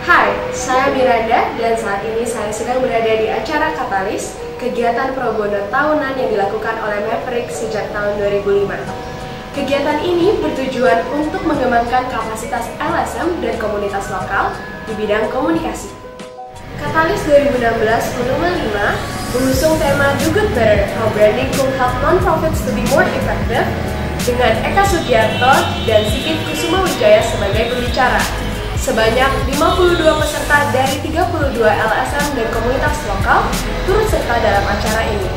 Hai, saya Miranda dan saat ini saya sedang berada di acara Katalis, kegiatan pro bono tahunan yang dilakukan oleh Maverick sejak tahun 2005. Kegiatan ini bertujuan untuk mengembangkan kapasitas LSM dan komunitas lokal di bidang komunikasi. Katalis 2016 volume 5 mengusung tema Do Good Better, How Branding Could Help Non-Profits to Be More Effective dengan Eka Sugiarto dan Sigit Kusumawijaya sebagai pembicara. Sebanyak 52 peserta dari 32 LSM dan komunitas lokal turut serta dalam acara ini.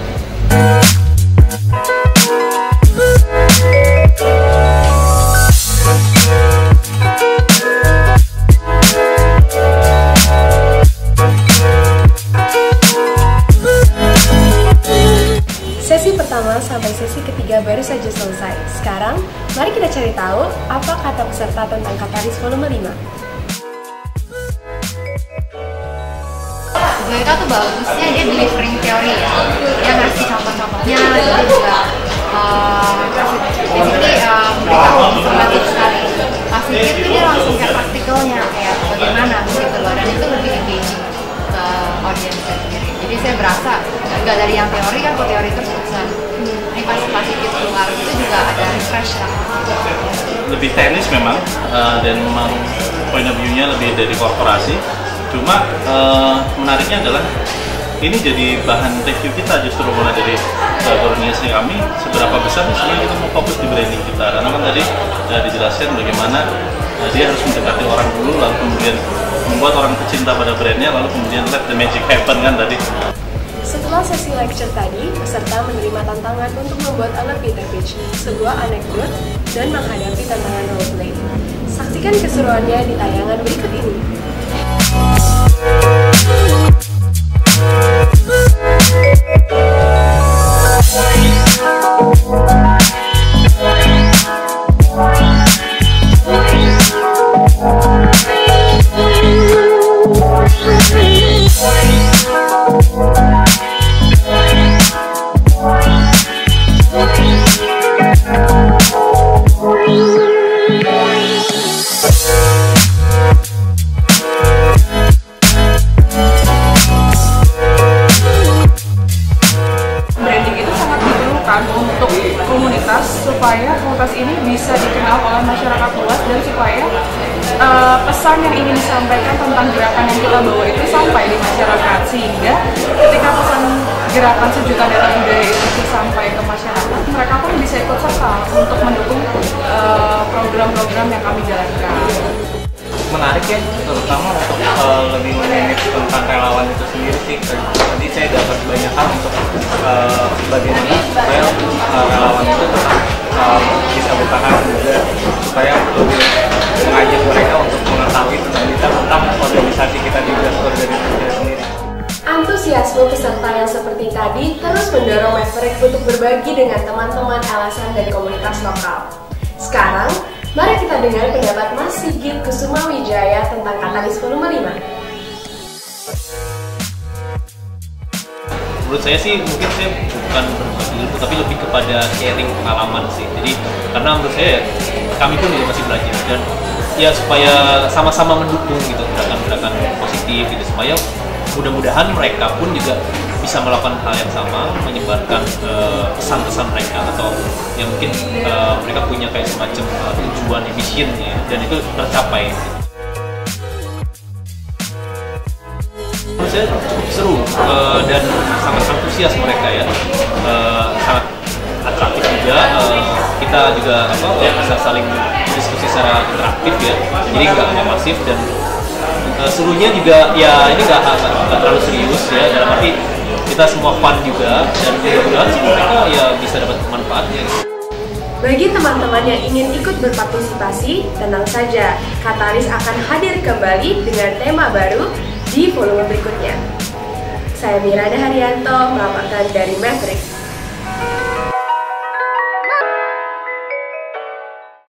Sesi pertama sampai sesi ketiga baru saja selesai. Sekarang, mari kita cari tahu apa kata peserta tentang Katalis volume 5. Mereka tuh bagusnya dia delivering teori ya, dia ngasih contoh-contohnya, dia juga mereka informatif sekali. Pas itu dia langsung kayak praktikalnya, kayak bagaimana gitu loh, dan itu lebih engaging ke audiensnya sendiri. Jadi saya berasa nggak dari yang teori kan, kalau teori terus terusan. Ini pas itu keluar itu juga ada refresh lah. Lebih teknis memang, dan memang point of view-nya lebih dari korporasi. Cuma menariknya adalah ini jadi bahan review kita justru mulai dari koordinasi kami seberapa besar nih sebenarnya kita mau fokus di branding kita, karena kan tadi dijelaskan bagaimana dia harus mendekati orang dulu lalu kemudian membuat orang pecinta pada brandnya lalu kemudian let the magic happen kan tadi. Setelah sesi lecture tadi, peserta menerima tantangan untuk membuat elevator pitch, sebuah anekdot, dan menghadapi tantangan roleplay. Saksikan keseruannya di tayangan berikut ini. untuk komunitas supaya komunitas ini bisa dikenal oleh masyarakat luas dan supaya pesan yang ingin disampaikan tentang gerakan yang kita bawa itu sampai di masyarakat, sehingga ketika pesan gerakan sejuta data budaya itu sampai ke masyarakat, mereka pun bisa ikut serta untuk mendukung program-program yang kami jalankan. Menarik ya, terutama untuk lebih memanage tentang relawan itu sendiri sih. Tadi saya dapat banyak hal untuk bagaimana supaya relawan itu tetap bisa bertahan juga, supaya lebih mengajak mereka untuk mengetahui tentang organisasi kita di organisasi kita sendiri. Antusiasme peserta yang seperti tadi terus mendorong Maverick untuk berbagi dengan teman-teman LSM dan komunitas lokal. Sekarang, mari kita dengar pendapat Mas Sigit Kusumawijaya tentang Katalis volume 5. Menurut saya sih mungkin saya bukan berbagi ilmu tapi lebih kepada sharing pengalaman sih. Jadi karena menurut saya kami pun juga masih belajar dan ya supaya sama-sama mendukung gitu gerakan-gerakan positif gitu, supaya mudah-mudahan mereka pun juga bisa melakukan hal yang sama, menyebarkan pesan-pesan mereka atau yang mungkin mereka punya kayak semacam tujuan, visionnya, dan itu tercapai. Menurut saya cukup seru dan sangat antusias mereka ya, sangat atraktif juga. Kita juga bisa saling diskusi secara interaktif ya, jadi nggak masif dan serunya juga ya ini nggak terlalu serius ya, dalam arti kita semua fun juga dan mudah-mudahan sih mereka ya bisa dapat manfaatnya. Bagi teman-teman yang ingin ikut berpartisipasi, tenang saja, Katalis akan hadir kembali dengan tema baru di volume berikutnya. Saya Miranda Haryanto melaporkan dari Maverick.